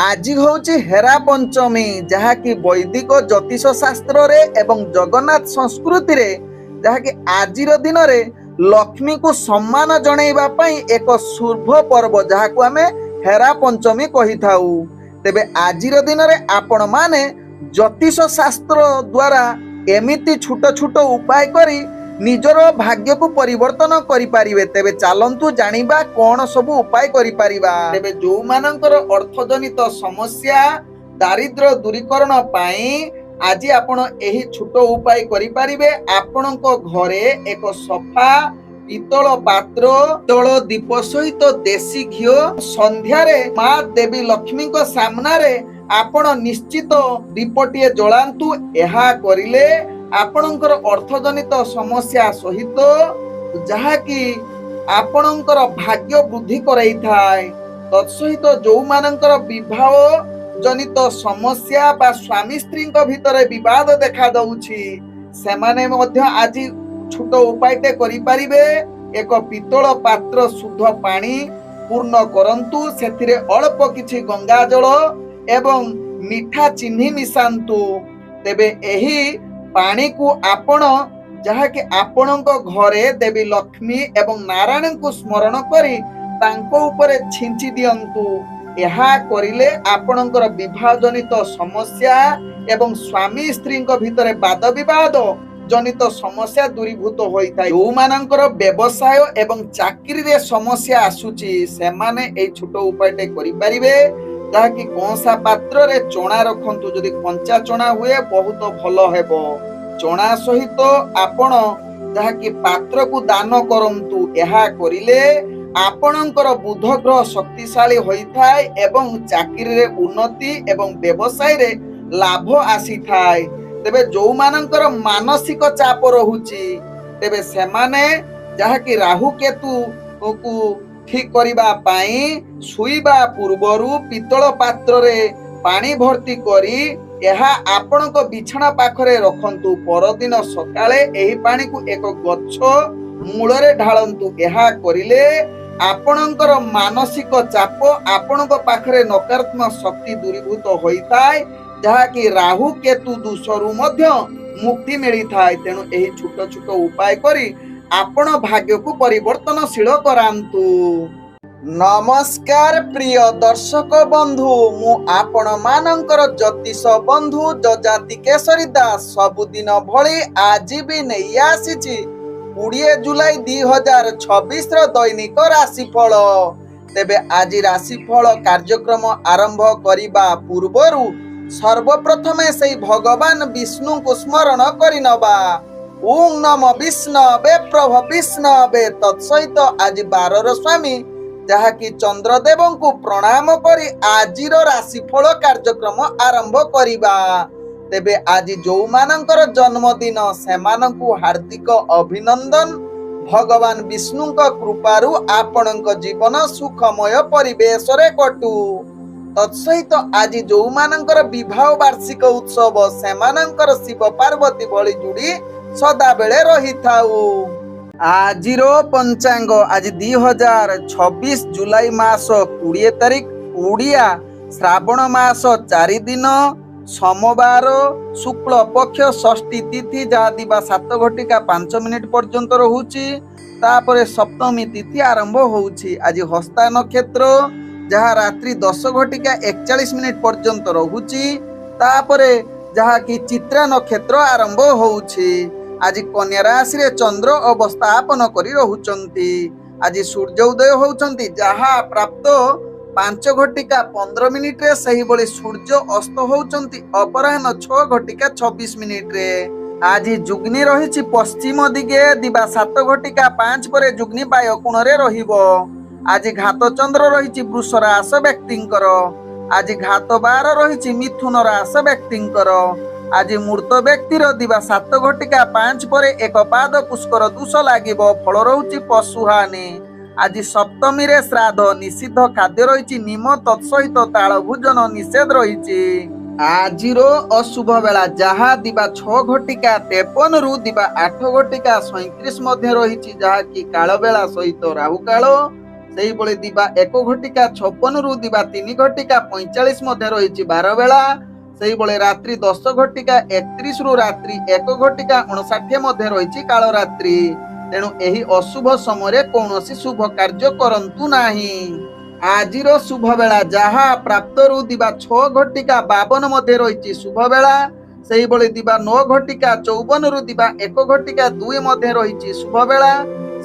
आज हूँ हेरा पंचमी जहाँकि वैदिक ज्योतिष शास्त्र रे एवं जगन्नाथ संस्कृति रे जहाँकि आजिर दिन रे लक्ष्मी को सम्मान जनइबा पई एक शुभ पर्व जहाँ को आमे हेरा पंचमी कही थाउ। तेबे आजिर दिन रे आपण माने ज्योतिष शास्त्र द्वारा एमिति छोट छोट उपाय करी निजर भाग्य को परिवर्तन करि पारिबे। तेबे चालंतु जानिबा कोन सब उपाय करि पारिबा। तेबे जो मानकर अर्थजनित समस्या दारिद्र दूरीकरण पाई आज आपण एही छोट उपाय करि पारिबे। आपणको घरे एक सफा पितल पात्र तल दीप सहित देशी घिओ संध्यारे माँ देवी लक्ष्मी को सामना रे आपण निश्चित दीपटिए जलांतु। एहा करिले आपणकर अर्थजनित समस्या सहित जहाँकि आपणकर भाग्य वृद्धि कराई थाए। तत्सहित जो मानकर विवाह जनित समस्या बा स्वामी स्त्री भितर विवाद देखा दउछि सेमाने मध्य आज छोट उपायटे करि पारिबे। एक पितल पात्र शुद्ध पानी पूर्ण करंतु सेथिरे अल्प किछि गंगा जल एवं मीठा चीनी मिसांतु। तेबे एही पानी को आपण जहाँ कि आपणक घरे देवी लक्ष्मी एवं नारायण को स्मरण करी तांको ऊपर छिंची दियंतु। यहा करिले आपणकर विवाह जनित समस्या एवं स्वामी स्त्री भितर वाद विवाद जनित समस्या दूरीभूत होइताय। जो मानकर व्यवसाय एवं चाकरी रे समस्या आसुची सेमाने ए छोट उपायटे करि परिबे। जहाँकि कंसा पात्र रे चना रखंतु जदि कंचा चना हुए बहुत भलो हेबो। चना सहित आपण जहाँकि पात्र को दान करंतु। एहा करिले आपणकर बुध ग्रह शक्तिशाली होइथाय एवं चाकरी रे उन्नति एवं व्यवसाय रे लाभ आसीथाय। तेबे जो मानकर मानसिक चाप रहुची तेबे सेमाने जहाँकि राहु केतु को ठीक करिबा पाई सुईबा पूर्वरु पितल पात्र रे पानी भर्ती करी एहा आपणक बिछना पाखरे रखंतु। परदिन सकाळे एही पानी को एक गच्छ मूलरे ढाळंतु। एहा करिले आपणकर मानसिक चाप आपणक पाखरे नकारात्मक शक्ति दूरीभूत होइताय जहाँ कि राहु केतु दोषरु मध्य मुक्ति मिली थाए। तेणु एही छोट छोट उपाय करी आपण भाग्य को परिवर्तनशील करांतु। नमस्कार प्रिय दर्शक बंधु, मु आपण मानकर ज्योतिष बंधु जजाति केशरी दास सबुदिन भली आज भी नहीं आसीची 20 जुलाई 2026 रो दैनिक राशिफल। तेबे आज राशिफल कार्यक्रम आरंभ करिबा पूर्वरु सर्वप्रथमे से भगवान विष्णु को स्मरण करिनबा। ओम नमो विष्णवे प्रभु विष्णवे। तत्सहित आज बारर स्वामी जहाँ कि चंद्रदेव को प्रणाम करी आजिर राशिफल कार्यक्रम आरंभ करिबा। तेबे आज जो मानकर जन्मदिन सेमानंकु हार्दिक अभिनंदन। भगवान विष्णु कृपारु आपणक जीवन सुखमय परिवेश रे कटू। तत्सहित आज जो मानकर विवाह वार्षिक उत्सव सेमानंकर शिव पार्वती भली जुड़ी सदा बेले रही थाउ। आजिरो पंचांग आज 2026 जुलाई मास 20 तारिख उड़िया श्रावण मास 4 दिन सोमवार शुक्ल पक्ष षष्ठी तिथि जहाँ दिवा 7 घटिका 5 मिनिट पर्यंत रहुची। तापरे सप्तमी तिथि आरंभ होउची। आज हस्ता नक्षत्र जहाँ रात्रि 10 घटिका 41 मिनिट पर्यंत रहुची। तापरे जहाँ कि चित्रा नक्षत्र आरंभ होउची। आज कन्या राशि रे चंद्र अवस्थापन करी रहुचंती। आज सूर्य उदय होउचंती जहाँ प्राप्त 5 घटिका 15 मिनिट रे सही बली सूर्य अस्त होउचंती अपराह्न 6 घटिका 26 मिनिट रे। आज जुग्नि रहिछि पश्चिम दिगे दिवा 7 घटिका 5 परे जुग्नि बाय कोण रे रहिबो। आज घात चंद्र रहिछि वृष रास व्यक्तिंकर। आज घात बार रहिछि मिथुन रास व्यक्तिंकर। आज मूर्त व्यक्तिर दिवा 7 घटिका 5 परे एक पाद पुष्कर दोष लागिबो। फल रहुछि पशुहानि। आज सप्तमी रे श्राद्ध निषिद्ध खाद्य रहिछि निम तत्सहित ताल भोजन निषेध रहिछि। आजिरो अशुभ बेला जहाँ दिवा 6 घटिका 53 रु दिवा 8 घटिका 37 मध्य रहिछि जहाँ कि काल बेला सहित राहु काल ସେଇଭଳି ଦିବା 1 ଘଟିକା 56 ରୁ ଦିବା 3 ଘଟିକା 45 ମଧ୍ୟ ରହିଛି 12 ବେଳା। ସେଇଭଳି ରାତ୍ରି 10 ଘଟିକା 31 ରୁ ରାତ୍ରି 1 ଘଟିକା 59 ମଧ୍ୟ ରହିଛି କାଳରାତ୍ରି। ତେଣୁ ଏହି ଅଶୁଭ ସମୟରେ କୌଣସି ଶୁଭ କାର୍ଯ୍ୟ କରନ୍ତୁ ନାହିଁ। ଆଜିର ଶୁଭ ବେଳା ଯାହା ପ୍ରାପ୍ତରୁ ଦିବା 6 ଘଟିକା 52 ମଧ୍ୟ ରହିଛି ଶୁଭ ବେଳା। ସେଇଭଳି ଦିବା 9 ଘଟିକା 54 ରୁ ଦିବା 1 ଘଟିକା 2 ମଧ୍ୟ ରହିଛି ଶୁଭ ବେଳା।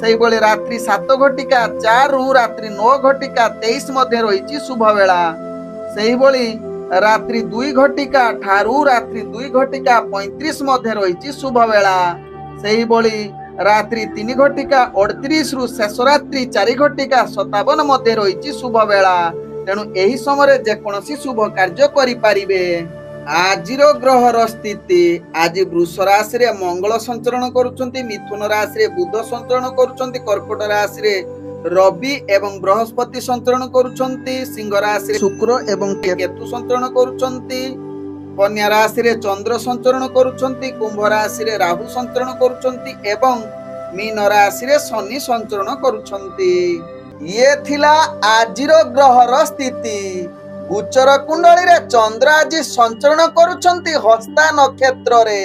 ସେଇଭଳି ରାତ୍ରି 7 ଘଟିକା 4 ରୁ ରାତ୍ରି 9 ଘଟିକା 23 ମଧ୍ୟ ରହିଛି ଶୁଭ ବେଳା। ସେଇଭଳି ରାତ୍ରି 2 ଘଟିକା ଠାରୁ ରାତ୍ରି 2 ଘଟିକା 35 ମଧ୍ୟ ରହିଛି ଶୁଭ ବେଳା। ସେଇଭଳି ରାତ୍ରି 3 ଘଟିକା 38 ରୁ ଶେଷ ରାତ୍ରି 4 ଘଟିକା 57 ମଧ୍ୟ ରହିଛି ଶୁଭ ବେଳା। ତେଣୁ ଏହି ସମୟରେ ଯେକୌଣସି ଶୁଭ କାର୍ଯ୍ୟ କରିପାରିବେ। ଆଜିର ଗ୍ରହର ସ୍ଥିତି, ଆଜି ବୃଷ ରାଶିରେ ମଙ୍ଗଳ ସଞ୍ଚରଣ କରୁଛନ୍ତି, ମିଥୁନ ରାଶିରେ ବୁଧ ସଞ୍ଚରଣ କରୁଛନ୍ତି, କର୍କଟ ରାଶିରେ ରବି ଏବଂ ବୃହସ୍ପତି ସଞ୍ଚରଣ କରୁଛନ୍ତି, ସିଂହ ରାଶିରେ ଶୁକ୍ର ଏବଂ କେତୁ ସଞ୍ଚରଣ କରୁଛନ୍ତି, କନ୍ୟା ରାଶିରେ ଚନ୍ଦ୍ର ସଞ୍ଚରଣ କରୁଛନ୍ତି, କୁମ୍ଭ ରାଶିରେ ରାହୁ ସଞ୍ଚରଣ କରୁଛନ୍ତି ଏବଂ ମୀନ ରାଶିରେ ଶନି ସଞ୍ଚରଣ କରୁଛନ୍ତି। ଇଏ ଥିଲା ଆଜିର ଗ୍ରହର ସ୍ଥିତି। ଗୋଚର କୁଣ୍ଡଳୀରେ ଚନ୍ଦ୍ର ଆଜି ସଞ୍ଚରଣ କରୁଛନ୍ତି ହସ୍ତା ନକ୍ଷତ୍ରରେ,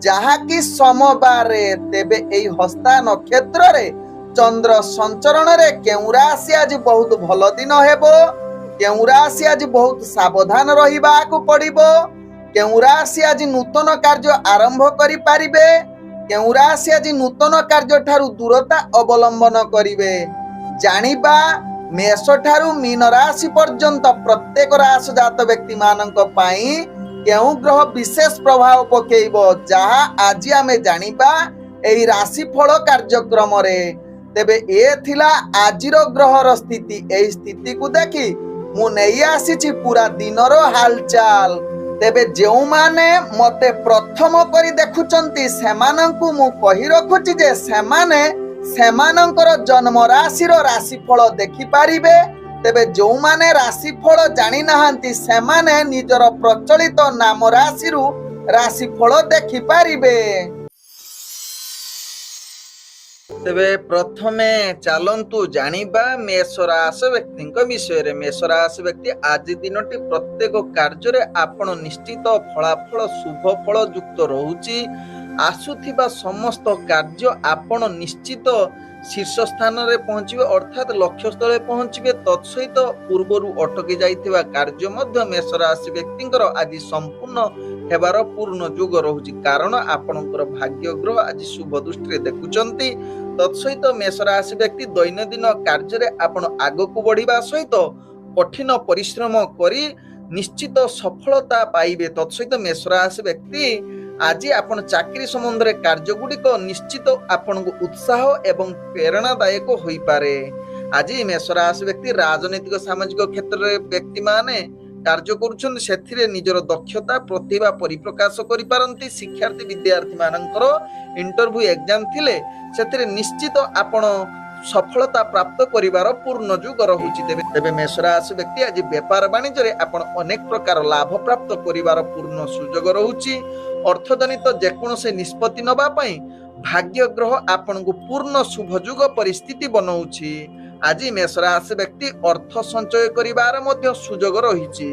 ଯାହାକି ସମବାରରେ। ତେବେ ଏହି ହସ୍ତା ନକ୍ଷତ୍ରରେ ଚନ୍ଦ୍ର ସଞ୍ଚରଣରେ କେଉଁ ରାଶି ଆଜି ବହୁତ ଭଲ ଦିନ ହେବ, କେଉଁ ରାଶି ଆଜି ବହୁତ ସାବଧାନ ରହିବାକୁ ପଡ଼ିବ, କେଉଁ ରାଶି ଆଜି ନୂତନ କାର୍ଯ୍ୟ ଆରମ୍ଭ କରିପାରିବେ, କେଉଁ ରାଶି ଆଜି ନୂତନ କାର୍ଯ୍ୟ ଠାରୁ ଦୂରତା ଅବଲମ୍ବନ କରିବେ, ଜାଣିବା। ମେଷ ଠାରୁ ମୀନ ରାଶି ପର୍ଯ୍ୟନ୍ତ ପ୍ରତ୍ୟେକ ରାଶି ଜାତ ବ୍ୟକ୍ତି ମାନଙ୍କ ପାଇଁ କେଉଁ ଗ୍ରହ ବିଶେଷ ପ୍ରଭାବ ପକେଇବ, ଯାହା ଆଜି ଆମେ ଜାଣିବା ଏହି ରାଶିଫଳ କାର୍ଯ୍ୟକ୍ରମରେ। ତେବେ ଏ ଥିଲା ଆଜିର ଗ୍ରହର ସ୍ଥିତି। ଏହି ସ୍ଥିତିକୁ ଦେଖି ମୁଁ ନେଇ ଆସିଛି ପୁରା ଦିନର ହାଲଚାଲ। ତେବେ ଯେଉଁମାନେ ମତେ ପ୍ରଥମ କରି ଦେଖୁଛନ୍ତି ସେମାନଙ୍କୁ ମୁଁ କହି ରଖୁଛି ଯେ ସେମାନେ ସେମାନଙ୍କର ଜନ୍ମ ରାଶିର ରାଶିଫଳ ଦେଖିପାରିବେ। ତେବେ ଯେଉଁମାନେ ରାଶିଫଳ ଜାଣିନାହାନ୍ତି ସେମାନେ ନିଜର ପ୍ରଚଳିତ ନାମ ରାଶିରୁ ରାଶିଫଳ ଦେଖିପାରିବେ। ତେବେ ପ୍ରଥମେ ଚାଲନ୍ତୁ ଜାଣିବା ମେଷ ରାଶି ବ୍ୟକ୍ତିଙ୍କ ବିଷୟରେ। ମେଷ ରାଶି ବ୍ୟକ୍ତି ଆଜି ଦିନଟି ପ୍ରତ୍ୟେକ କାର୍ଯ୍ୟରେ ଆପଣ ନିଶ୍ଚିତ ଫଳାଫଳ ଶୁଭ ଫଳ ଯୁକ୍ତ ରହୁଛି। ଆସୁଥିବା ସମସ୍ତ କାର୍ଯ୍ୟ ଆପଣ ନିଶ୍ଚିତ ଶୀର୍ଷ ସ୍ଥାନରେ ପହଞ୍ଚିବେ, ଅର୍ଥାତ୍ ଲକ୍ଷ୍ୟସ୍ଥଳରେ ପହଞ୍ଚିବେ। ତତ୍ସହିତ ପୂର୍ବରୁ ଅଟକି ଯାଇଥିବା କାର୍ଯ୍ୟ ମଧ୍ୟ ମେଷ ରାଶି ବ୍ୟକ୍ତିଙ୍କର ଆଜି ସମ୍ପୂର୍ଣ୍ଣ ହେବାର ପୂର୍ଣ୍ଣ ଯୋଗ ରହୁଛି, କାରଣ ଆପଣଙ୍କର ଭାଗ୍ୟ ଗ୍ରହ ଆଜି ଶୁଭ ଦୃଷ୍ଟିରେ ଦେଖୁଛନ୍ତି। ତତ୍ସହିତ ମେଷ ରାଶି ବ୍ୟକ୍ତି ଦୈନନ୍ଦିନ କାର୍ଯ୍ୟରେ ଆପଣ ଆଗକୁ ବଢିବା ସହିତ କଠିନ ପରିଶ୍ରମ କରି ନିଶ୍ଚିତ ସଫଳତା ପାଇବେ। ତତ୍ସହିତ ମେଷ ରାଶି ବ୍ୟକ୍ତି ଆଜି ଆପଣ ଚାକିରି ସମ୍ବନ୍ଧରେ କାର୍ଯ୍ୟଗୁଡ଼ିକ ନିଶ୍ଚିତ ଆପଣଙ୍କୁ ଉତ୍ସାହ ଏବଂ ପ୍ରେରଣାଦାୟକ ହୋଇପାରେ। ଆଜି ମେଷ ରାଶି ବ୍ୟକ୍ତି ରାଜନୈତିକ ସାମାଜିକ କ୍ଷେତ୍ରରେ ବ୍ୟକ୍ତିମାନେ କାର୍ଯ୍ୟ କରୁଛନ୍ତି, ସେଥିରେ ନିଜର ଦକ୍ଷତା ପ୍ରତିଭା ପରିପ୍ରକାଶ କରିପାରନ୍ତି। ଶିକ୍ଷାର୍ଥୀ ବିଦ୍ୟାର୍ଥୀ ମାନଙ୍କର ଇଣ୍ଟରଭ୍ୟୁ ଏକ୍ଜାମ ଥିଲେ ସେଥିରେ ନିଶ୍ଚିତ ଆପଣ ସଫଳତା ପ୍ରାପ୍ତ କରିବାର ପୂର୍ଣ୍ଣ ଯୁଗ ରହୁଛି। ତେବେ ମେଷ ରାଶି ବ୍ୟକ୍ତି ଆଜି ବେପାର ବାଣିଜ୍ୟରେ ଆପଣ ଅନେକ ପ୍ରକାର ଲାଭ ପ୍ରାପ୍ତ କରିବାର ପୂର୍ଣ୍ଣ ସୁଯୋଗ ରହୁଛି। ଅର୍ଥଜନିତ ଯେକୌଣସି ନିଷ୍ପତ୍ତି ନେବା ପାଇଁ ଭାଗ୍ୟ ଗ୍ରହ ଆପଣଙ୍କୁ ପୂର୍ଣ୍ଣ ଶୁଭ ଯୁଗ ପରିସ୍ଥିତି ବନଉଛି। ଆଜି ମେଷ ରାଶି ବ୍ୟକ୍ତି ଅର୍ଥ ସଞ୍ଚୟ କରିବାର ମଧ୍ୟ ସୁଯୋଗ ରହିଛି।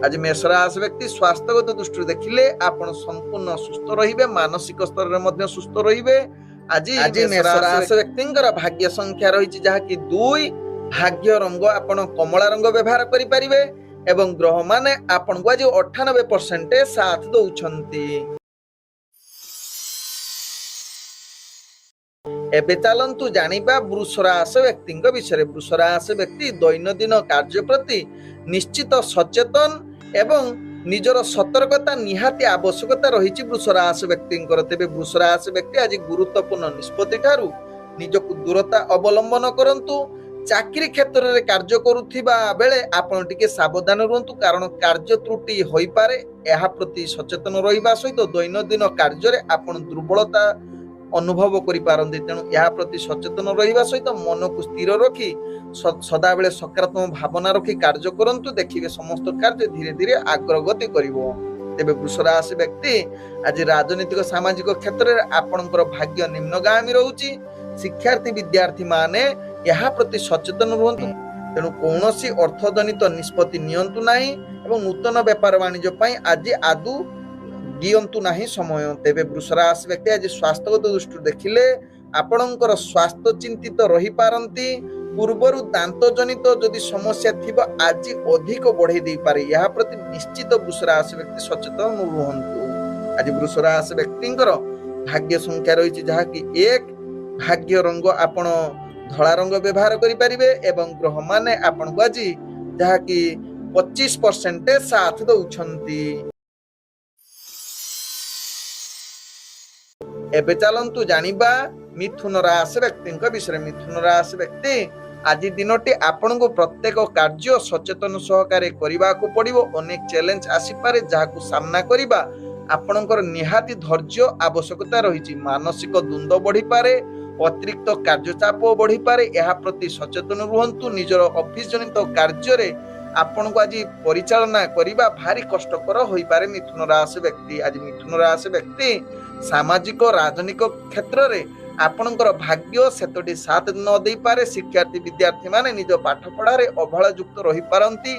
ଆଜି ମେଷ ରାଶି ବ୍ୟକ୍ତି ସ୍ୱାସ୍ଥ୍ୟଗତ ଦୃଷ୍ଟିରୁ ଦେଖିଲେ ଆପଣ ସମ୍ପୂର୍ଣ୍ଣ ସୁସ୍ଥ ରହିବେ, ମାନସିକ ସ୍ତରରେ ମଧ୍ୟ ସୁସ୍ଥ ରହିବେ। ଆଜି ମେଷ ରାଶି ବ୍ୟକ୍ତିଙ୍କର ଭାଗ୍ୟ ସଂଖ୍ୟା ରହିଛି ଯାହାକି 2, ଭାଗ୍ୟ ରଙ୍ଗ ଆପଣ କମଳା ରଙ୍ଗ ବ୍ୟବହାର କରିପାରିବେ ଏବଂ ଗ୍ରହମାନେ ଆପଣଙ୍କୁ ଆଜି 98% ସାଥ ଦଉଛନ୍ତି। ଏବେ ଚାଲନ୍ତୁ ଜାଣିବା ବୃଷ ରାଶି ବ୍ୟକ୍ତିଙ୍କ ବିଷୟରେ। ବୃଷ ରାଶି ବ୍ୟକ୍ତି ଦୈନନ୍ଦିନ କାର୍ଯ୍ୟ ପ୍ରତି ନିଶ୍ଚିତ ସଚେତନ ଏବଂ ନିଜର ସତର୍କତା ନିହାତି ଆବଶ୍ୟକତା ରହିଛି ବୃଷ ରାଶି ବ୍ୟକ୍ତିଙ୍କର। ତେବେ ବୃଷ ରାଶି ବ୍ୟକ୍ତି ଆଜି ଗୁରୁତ୍ୱପୂର୍ଣ୍ଣ ନିଷ୍ପତ୍ତି ଠାରୁ ନିଜକୁ ଦୂରତା ଅବଲମ୍ବନ କରନ୍ତୁ। ଚାକିରି କ୍ଷେତ୍ରରେ କାର୍ଯ୍ୟ କରୁଥିବା ବେଳେ ଆପଣ ଟିକେ ସାବଧାନ ରୁହନ୍ତୁ, କାରଣ କାର୍ଯ୍ୟ ତ୍ରୁଟି ହୋଇପାରେ। ଏହା ପ୍ରତି ସଚେତନ ରହିବା ସହିତ ଦୈନନ୍ଦିନ କାର୍ଯ୍ୟରେ ଆପଣ ଦୁର୍ବଳତା ଅନୁଭବ କରିପାରନ୍ତି। ତେଣୁ ଏହା ପ୍ରତି ସଚେତନ ରହିବା ସହିତ ମନକୁ ସ୍ଥିର ରଖି ସଦାବେଳେ ସକାରାତ୍ମକ ଭାବନା ରଖି କାର୍ଯ୍ୟ କରନ୍ତୁ, ଦେଖିବେ ସମସ୍ତ କାର୍ଯ୍ୟ ଧୀରେ ଧୀରେ ଅଗ୍ରଗତି କରିବ। ତେବେ ବୃଷ ରାଶି ବ୍ୟକ୍ତି ଆଜି ରାଜନୈତିକ ସାମାଜିକ କ୍ଷେତ୍ରରେ ଆପଣଙ୍କର ଭାଗ୍ୟ ନିମ୍ନଗାମୀ ରହୁଛି। ଶିକ୍ଷାର୍ଥୀ ବିଦ୍ୟାର୍ଥୀ ମାନେ ଏହା ପ୍ରତି ସଚେତନ ରୁହନ୍ତୁ। ତେଣୁ କୌଣସି ଅର୍ଥଜନିତ ନିଷ୍ପତ୍ତି ନିଅନ୍ତୁ ନାହିଁ ଏବଂ ନୂତନ ବେପାର ବାଣିଜ୍ୟ ପାଇଁ ଆଜି ଆଦୌ ଦିଅନ୍ତୁ ନାହିଁ ସମୟ। ତେବେ ବୃଷ ରାଶି ବ୍ୟକ୍ତି ଆଜି ସ୍ୱାସ୍ଥ୍ୟଗତ ଦୃଷ୍ଟିରୁ ଦେଖିଲେ ଆପଣଙ୍କର ସ୍ୱାସ୍ଥ୍ୟ ଚିନ୍ତିତ ରହିପାରନ୍ତି। ପୂର୍ବରୁ ଦାନ୍ତ ଜନିତ ଯଦି ସମସ୍ୟା ଥିବ ଆଜି ଅଧିକ ବଢେଇ ଦେଇପାରେ। ଏହା ପ୍ରତି ନିଶ୍ଚିତ ବୃଷ ରାଶି ବ୍ୟକ୍ତି ସଚେତନ ରୁହନ୍ତୁ। ଆଜି ବୃଷ ରାଶି ବ୍ୟକ୍ତିଙ୍କର ଭାଗ୍ୟ ସଂଖ୍ୟା ରହିଛି ଯାହାକି 1, ଭାଗ୍ୟ ରଙ୍ଗ ଆପଣ ଧଳା ରଙ୍ଗ ବ୍ୟବହାର କରିପାରିବେ ଏବଂ ଗ୍ରହ ମାନେ ଆପଣଙ୍କୁ ଆଜି ଯାହାକି 25% ସାଥ ଦଉଛନ୍ତି। ଏବେ ଚାଲନ୍ତୁ ଜାଣିବା ମିଥୁନ ରାଶି ବ୍ୟକ୍ତିଙ୍କ ବିଷୟରେ। ମିଥୁନ ରାଶି ବ୍ୟକ୍ତି ଆଜି ଦିନଟି ଆପଣଙ୍କୁ ପ୍ରତ୍ୟେକ କାର୍ଯ୍ୟ ସଚେତନ ସହକାରେ କରିବାକୁ ପଡିବ। ଅନେକ ଚ୍ୟାଲେଞ୍ଜ ଆସିପାରେ ଯାହାକୁ ସାମ୍ନା କରିବା ଆପଣଙ୍କର ନିହାତି ଧୈର୍ଯ୍ୟ ଆବଶ୍ୟକତା ରହିଛି। ମାନସିକ ଦ୍ୱନ୍ଦ୍ୱ ବଢିପାରେ, ଅତିରିକ୍ତ କାର୍ଯ୍ୟଚାପ ବଢିପାରେ। ଏହା ପ୍ରତି ସଚେତନ ରୁହନ୍ତୁ। ନିଜର ଅଫିସ ଜନିତ କାର୍ଯ୍ୟରେ ଆପଣଙ୍କୁ ଆଜି ପରିଚାଳନା କରିବା ଭାରି କଷ୍ଟକର ହୋଇପାରେ। ମିଥୁନ ରାଶି ବ୍ୟକ୍ତି ଆଜି ମିଥୁନ ରାଶି ବ୍ୟକ୍ତି ସାମାଜିକ ରାଜନୈତିକ କ୍ଷେତ୍ରରେ ଆପଣଙ୍କର ଭାଗ୍ୟ ସେତଟି ସାଥ ନ ଦେଇପାରେ। ଶିକ୍ଷାର୍ଥୀ ବିଦ୍ୟାର୍ଥୀ ମାନେ ନିଜ ପାଠ ପଢାରେ ଅବହେଳା ଯୁକ୍ତ ରହିପାରନ୍ତି।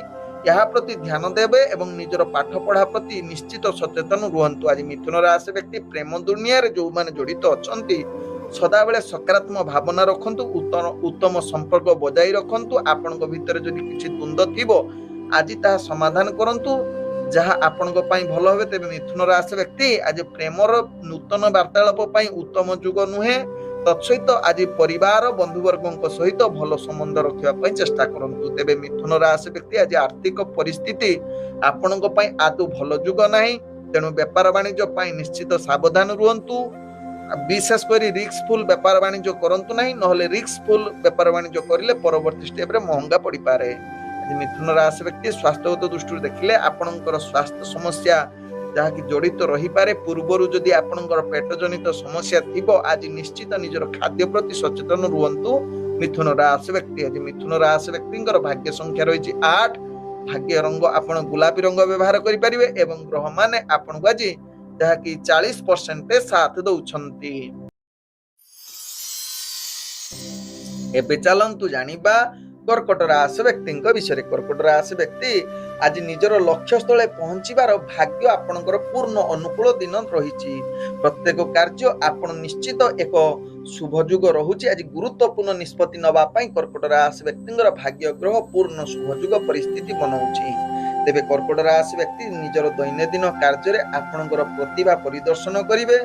ଏହା ପ୍ରତି ଧ୍ୟାନ ଦେବେ ଏବଂ ନିଜର ପାଠ ପଢା ପ୍ରତି ନିଶ୍ଚିତ ସଚେତନ ରୁହନ୍ତୁ। ଆଜି ମିଥୁନ ରାଶି ବ୍ୟକ୍ତି ପ୍ରେମ ଦୁନିଆରେ ଯୋଉମାନେ ଜଡିତ ଅଛନ୍ତି ସଦାବେଳେ ସକାରାତ୍ମକ ଭାବନା ରଖନ୍ତୁ। ଉତ୍ତମ ସମ୍ପର୍କ ବଜାଇ ରଖନ୍ତୁ। ଆପଣଙ୍କ ଭିତରେ ଯଦି କିଛି ଦ୍ୱନ୍ଦ୍ୱ ଥିବ ଆଜି ତାହା ସମାଧାନ କରନ୍ତୁ, ଯାହା ଆପଣଙ୍କ ପାଇଁ ଭଲ হবে। ତେବେ ମିଥୁନ ରାଶି ବ୍ୟକ୍ତି ଆଜି ପ୍ରେମର ନୂତନ ବାର୍ତ୍ତାଳାପ ପାଇଁ ଉତ୍ତମ ଯୁଗ ନୁହେଁ। ତତ୍ସହିତ ଆଜି ପରିବାର ବନ୍ଧୁବର୍ଗଙ୍କ ସହିତ ଭଲ ସମ୍ବନ୍ଧ ରଖିବା ପାଇଁ ଚେଷ୍ଟା କରନ୍ତୁ। ତେବେ ମିଥୁନ ରାଶି ବ୍ୟକ୍ତି ଆଜି ଆର୍ଥିକ ପରିସ୍ଥିତି ଆପଣଙ୍କ ପାଇଁ ଆଦୌ ଭଲ ଯୁଗ ନାହିଁ। ତେଣୁ ବେପାର ବାଣିଜ୍ୟ ପାଇଁ ନିଶ୍ଚିତ ସାବଧାନ ରୁହନ୍ତୁ। ବିଶେଷ କରି ରିସ୍କଫୁଲ ବେପାର ବାଣିଜ୍ୟ କରନ୍ତୁ ନାହିଁ, ନହେଲେ ରିସ୍କଫୁଲ ବେପାର ବାଣିଜ୍ୟ କରିଲେ ପରବର୍ତ୍ତୀ ଷ୍ଟେପରେ ମହଙ୍ଗା ପଡିପାରେ। ଆଜି ମିଥୁନ ରାଶି ବ୍ୟକ୍ତି ସ୍ୱାସ୍ଥ୍ୟଗତ ଦୃଷ୍ଟିରୁ ଦେଖିଲେ ଆପଣଙ୍କର ସ୍ୱାସ୍ଥ୍ୟ ସମସ୍ୟା ଯାହାକି ଜଡିତ ରହିପାରେ। ପୂର୍ବରୁ ଯଦି ଆପଣଙ୍କର ପେଟ ଜନିତ ସମସ୍ୟା ଥିବ ଆଜି ନିଶ୍ଚିତ ନିଜର ଖାଦ୍ୟ ପ୍ରତି ସଚେତନ ରୁହନ୍ତୁ। ମିଥୁନ ରାଶି ବ୍ୟକ୍ତି ଆଜି ମିଥୁନ ରାଶି ବ୍ୟକ୍ତିଙ୍କର ଭାଗ୍ୟ ସଂଖ୍ୟା ରହିଛି 8, ଭାଗ୍ୟ ରଙ୍ଗ ଆପଣ ଗୋଲାପୀ ରଙ୍ଗ ବ୍ୟବହାର କରିପାରିବେ ଏବଂ ଗ୍ରହ ମାନେ ଆପଣଙ୍କୁ ଆଜି ଯାହାକି 40% ସାଥ ଦଉଛନ୍ତି। ଏବେ ଚାଲନ୍ତୁ ଜାଣିବା କର୍କଟ ରାଶି ବ୍ୟକ୍ତିଙ୍କ ବିଷୟରେ। କର୍କଟ ରାଶି ବ୍ୟକ୍ତି ଆଜି ନିଜର ଲକ୍ଷ୍ୟ ସ୍ଥଳେ ପହଞ୍ଚିବାର ଭାଗ୍ୟ ଆପଣଙ୍କର ପୂର୍ଣ୍ଣ ଅନୁକୂଳ ଦିନ ରହିଛି। ପ୍ରତ୍ୟେକ କାର୍ଯ୍ୟ ଆପଣ ନିଶ୍ଚିତ ଏକ ଶୁଭ ଯୁଗ ରହୁଛି। ଆଜି ଗୁରୁତ୍ୱପୂର୍ଣ୍ଣ ନିଷ୍ପତ୍ତି ନେବା ପାଇଁ କର୍କଟ ରାଶି ବ୍ୟକ୍ତିଙ୍କର ଭାଗ୍ୟ ଗ୍ରହ ପୂର୍ଣ୍ଣ ଶୁଭ ଯୁଗ ପରିସ୍ଥିତି ବନାଉଛି। ତେବେ କର୍କଟ ରାଶି ବ୍ୟକ୍ତି ନିଜର ଦୈନନ୍ଦିନ କାର୍ଯ୍ୟରେ ଆପଣଙ୍କର ପ୍ରତିଭା ପରିଦର୍ଶନ କରିବେ।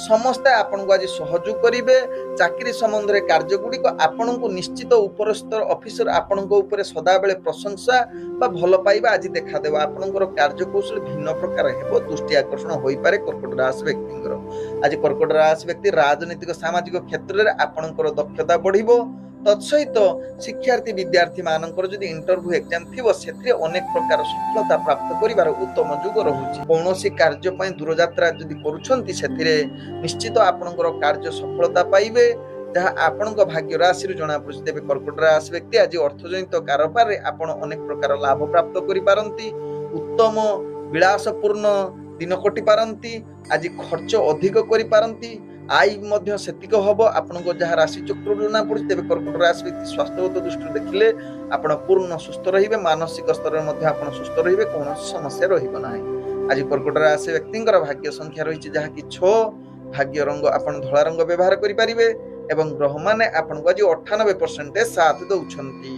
ସମସ୍ତେ ଆପଣଙ୍କୁ ଆଜି ସହଯୋଗ କରିବେ। ଚାକିରି ସମ୍ବନ୍ଧରେ କାର୍ଯ୍ୟଗୁଡ଼ିକ ଆପଣଙ୍କୁ ନିଶ୍ଚିତ ଉପରସ୍ଥ ଅଫିସର ଆପଣଙ୍କ ଉପରେ ସଦାବେଳେ ପ୍ରଶଂସା ବା ଭଲ ପାଇବା ଆଜି ଦେଖାଦେବ। ଆପଣଙ୍କର କାର୍ଯ୍ୟକୌଶଳ ଭିନ୍ନ ପ୍ରକାର ହେବ। ଦୃଷ୍ଟି ଆକର୍ଷଣ ହୋଇପାରେ କର୍କଟ ରାଶି ବ୍ୟକ୍ତିଙ୍କର। ଆଜି କର୍କଟ ରାଶି ବ୍ୟକ୍ତି ରାଜନୈତିକ ସାମାଜିକ କ୍ଷେତ୍ରରେ ଆପଣଙ୍କର ଦକ୍ଷତା ବଢିବ। ତତ୍ସହିତ ଶିକ୍ଷାର୍ଥୀ ବିଦ୍ୟାର୍ଥୀ ମାନଙ୍କର ଯଦି ଇଣ୍ଟରଭ୍ୟୁ ଏକ୍ଜାମ ଥିବ ସେଥିରେ ଅନେକ ପ୍ରକାର ସଫଳତା ପ୍ରାପ୍ତ କରିବାର ଉତ୍ତମ ଯୁଗ ରହୁଛି। କୌଣସି କାର୍ଯ୍ୟ ପାଇଁ ଦୂରଯାତ୍ରା ଯଦି କରୁଛନ୍ତି ସେଥିରେ ନିଶ୍ଚିତ ଆପଣଙ୍କର କାର୍ଯ୍ୟ ସଫଳତା ପାଇବେ, ଯାହା ଆପଣଙ୍କ ଭାଗ୍ୟ ରାଶିରୁ ଜଣାପଡୁଛି। ତେବେ କର୍କଟ ରାଶି ବ୍ୟକ୍ତି ଆଜି ଅର୍ଥଜନିତ କାରବାରରେ ଆପଣ ଅନେକ ପ୍ରକାର ଲାଭ ପ୍ରାପ୍ତ କରିପାରନ୍ତି। ଉତ୍ତମ ବିଳାସପୂର୍ଣ୍ଣ ଦିନ କଟି ପାରନ୍ତି। ଆଜି ଖର୍ଚ୍ଚ ଅଧିକ କରିପାରନ୍ତି। ଆୟ ମଧ୍ୟ ସେତିକ ହବ ଆପଣଙ୍କ ଯାହା ରାଶି ଚକ୍ରରୁ ଜଣାପଡୁଛି। ତେବେ କର୍କଟ ରାଶି ବ୍ୟକ୍ତି ସ୍ୱାସ୍ଥ୍ୟଗତ ଦୃଷ୍ଟିରୁ ଦେଖିଲେ ଆପଣ ପୂର୍ଣ୍ଣ ସୁସ୍ଥ ରହିବେ। ମାନସିକ ସ୍ତରରେ ମଧ୍ୟ ଆପଣ ସୁସ୍ଥ ରହିବେ। କୌଣସି ସମସ୍ୟା ରହିବ ନାହିଁ। ଆଜି କର୍କଟ ରାଶି ବ୍ୟକ୍ତିଙ୍କର ଭାଗ୍ୟ ସଂଖ୍ୟା ରହିଛି ଯାହାକି 6, ଭାଗ୍ୟ ରଙ୍ଗ ଆପଣ ଧଳା ରଙ୍ଗ ବ୍ୟବହାର କରିପାରିବେ ଏବଂ ଗ୍ରହ ମାନେ ଆପଣଙ୍କୁ ଆଜି 98% ସାଥ ଦଉଛନ୍ତି।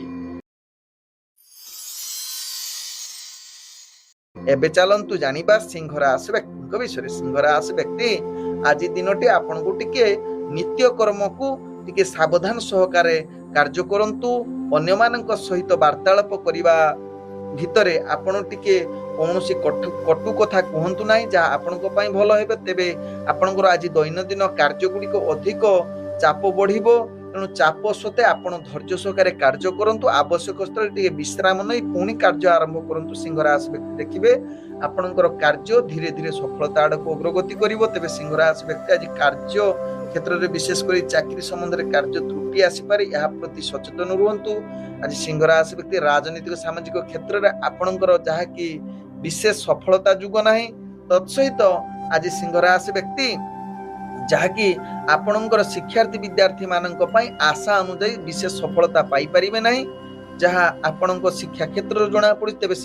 ଏବେ ଚାଲନ୍ତୁ ଜାଣିବା ସିଂହ ରାଶି ବ୍ୟକ୍ତିଙ୍କ ବିଷୟରେ। ସିଂହ ରାଶି ବ୍ୟକ୍ତି ଆଜି ଦିନଟି ଆପଣଙ୍କୁ ଟିକେ ନିତ୍ୟ କର୍ମକୁ ଟିକେ ସାବଧାନ ସହକାରେ କାର୍ଯ୍ୟ କରନ୍ତୁ। ଅନ୍ୟମାନଙ୍କ ସହିତ ବାର୍ତ୍ତାଳାପ କରିବା ଭିତରେ ଆପଣ ଟିକେ କୌଣସି କଟୁ କଥା କୁହନ୍ତୁ ନାହିଁ, ଯାହା ଆପଣଙ୍କ ପାଇଁ ଭଲ ହେବ। ତେବେ ଆପଣଙ୍କର ଆଜି ଦୈନନ୍ଦିନ କାର୍ଯ୍ୟଗୁଡ଼ିକ ଅଧିକ ଚାପ ବଢିବ। ତେଣୁ ଚାପ ସତ୍ତ୍ୱେ ଆପଣ ଧୈର୍ଯ୍ୟ ସହକାରେ କାର୍ଯ୍ୟ କରନ୍ତୁ। ଆବଶ୍ୟକ ସ୍ଥଳେ ଟିକେ ବିଶ୍ରାମ ନେଇ ପୁଣି କାର୍ଯ୍ୟ ଆରମ୍ଭ କରନ୍ତୁ। ସିଂହ ରାଶି ବ୍ୟକ୍ତି ଦେଖିବେ ଆପଣଙ୍କର କାର୍ଯ୍ୟ ଧୀରେ ଧୀରେ ସଫଳତା ଆଡକୁ ଅଗ୍ରଗତି କରିବ। ତେବେ ସିଂହ ରାଶି ବ୍ୟକ୍ତି ଆଜି କାର୍ଯ୍ୟ କ୍ଷେତ୍ରରେ ବିଶେଷ କରି ଚାକିରି ସମ୍ବନ୍ଧରେ କାର୍ଯ୍ୟ ତ୍ରୁଟି ଆସିପାରେ, ଏହା ପ୍ରତି ସଚେତନ ରୁହନ୍ତୁ। ଆଜି ସିଂହ ରାଶି ବ୍ୟକ୍ତି ରାଜନୈତିକ ସାମାଜିକ କ୍ଷେତ୍ରରେ ଆପଣଙ୍କର ଯାହାକି ବିଶେଷ ସଫଳତା ଯୁଗ ନାହିଁ। ତତ୍ସହିତ ଆଜି ସିଂହ ରାଶି ବ୍ୟକ୍ତି ଯାହାକି ଆପଣଙ୍କର ଶିକ୍ଷାର୍ଥୀ ବିଦ୍ୟାର୍ଥୀ ମାନଙ୍କ ପାଇଁ ଆଶା ଅନୁଯାୟୀ ବିଶେଷ ସଫଳତା ପାଇପାରିବେ ନାହିଁ, ଯାହା ଆପଣଙ୍କ ଶିକ୍ଷା କ୍ଷେତ୍ରରେ ଜଣାପଡ଼ୁଛି। ତେବେ